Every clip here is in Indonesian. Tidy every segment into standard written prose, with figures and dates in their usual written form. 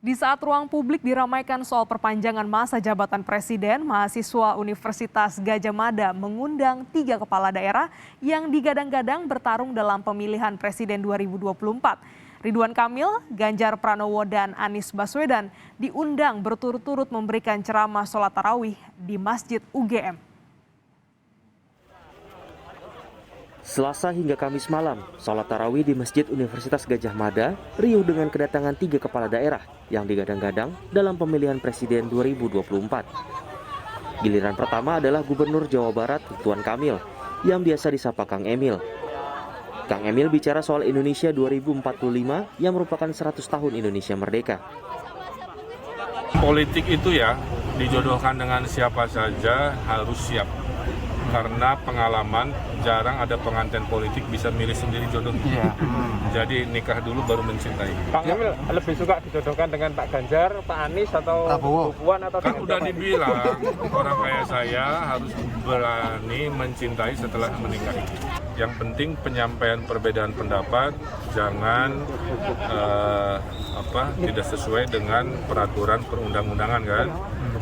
Di saat ruang publik diramaikan soal perpanjangan masa jabatan presiden, mahasiswa Universitas Gadjah Mada mengundang 3 kepala daerah yang digadang-gadang bertarung dalam pemilihan presiden 2024. Ridwan Kamil, Ganjar Pranowo, dan Anies Baswedan diundang berturut-turut memberikan ceramah sholat tarawih di Masjid UGM. Selasa hingga Kamis malam, sholat tarawih di Masjid Universitas Gadjah Mada riuh dengan kedatangan 3 kepala daerah yang digadang-gadang dalam pemilihan presiden 2024. Giliran pertama adalah Gubernur Jawa Barat Ridwan Kamil yang biasa disapa Kang Emil. Kang Emil bicara soal Indonesia 2045 yang merupakan 100 tahun Indonesia merdeka. Politik itu ya dijodohkan dengan siapa saja harus siap. Karena pengalaman jarang ada pengantin politik bisa milih sendiri jodohnya. Jadi nikah dulu baru mencintai. Pak Emil lebih suka dijodohkan dengan Pak Ganjar, Pak Anies atau Bu Puan atau kan udah dibilang orang kayak saya harus berani mencintai setelah menikah. Yang penting penyampaian perbedaan pendapat jangan tidak sesuai dengan peraturan perundang-undangan kan.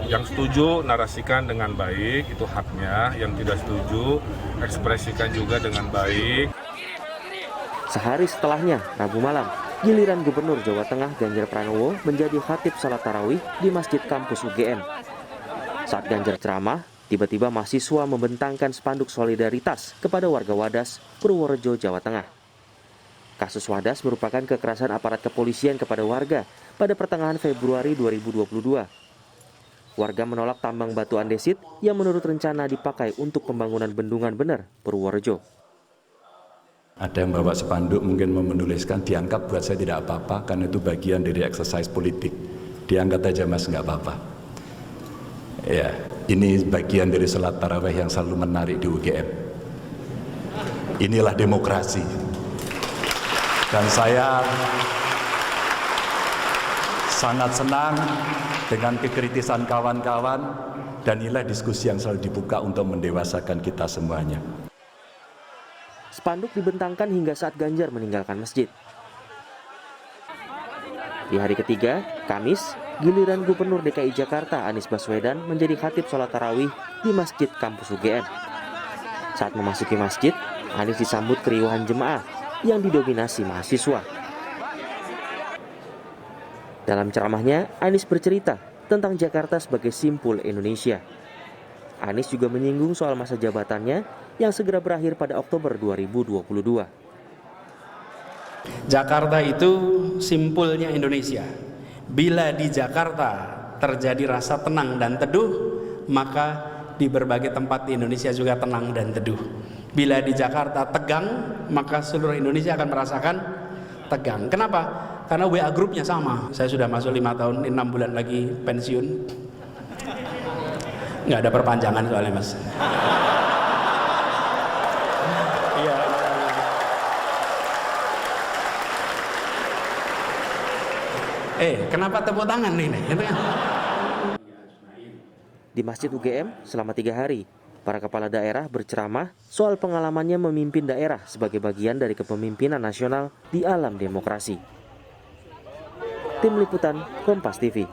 Yang setuju narasikan dengan baik, itu haknya. Yang tidak setuju ekspresikan juga dengan baik. Sehari setelahnya, Rabu malam, giliran Gubernur Jawa Tengah Ganjar Pranowo menjadi khatib salat tarawih di Masjid Kampus UGM. Saat Ganjar ceramah, tiba-tiba mahasiswa membentangkan spanduk solidaritas kepada warga Wadas, Purworejo, Jawa Tengah. Kasus Wadas merupakan kekerasan aparat kepolisian kepada warga pada pertengahan Februari 2022. Warga menolak tambang batu andesit yang menurut rencana dipakai untuk pembangunan bendungan bener Purworejo. Ada yang bawa spanduk mungkin menuliskan diangkat buat saya tidak apa-apa karena itu bagian dari exercise politik. Diangkat aja mas nggak apa-apa. Ya, ini bagian dari sholat tarawih yang selalu menarik di UGM. Inilah demokrasi. Dan saya sangat senang dengan kekritisan kawan-kawan dan nilai diskusi yang selalu dibuka untuk mendewasakan kita semuanya. Spanduk dibentangkan hingga saat Ganjar meninggalkan masjid. Di hari ketiga, Kamis, giliran Gubernur DKI Jakarta Anies Baswedan menjadi khatib sholat tarawih di Masjid Kampus UGM. Saat memasuki masjid, Anies disambut keriuhan jemaah yang didominasi mahasiswa. Dalam ceramahnya, Anies bercerita tentang Jakarta sebagai simpul Indonesia. Anies juga menyinggung soal masa jabatannya yang segera berakhir pada Oktober 2022. Jakarta itu simpulnya Indonesia. Bila di Jakarta terjadi rasa tenang dan teduh, maka di berbagai tempat di Indonesia juga tenang dan teduh. Bila di Jakarta tegang, maka seluruh Indonesia akan merasakan tegang. Kenapa? Karena WA grupnya sama. Saya sudah masuk 5 tahun, 6 bulan lagi pensiun. Nggak ada perpanjangan soalnya mas. Iya. Kenapa tepuk tangan nih? Di Masjid UGM selama 3 hari, para kepala daerah berceramah soal pengalamannya memimpin daerah sebagai bagian dari kepemimpinan nasional di alam demokrasi. Tim Liputan Kompas TV.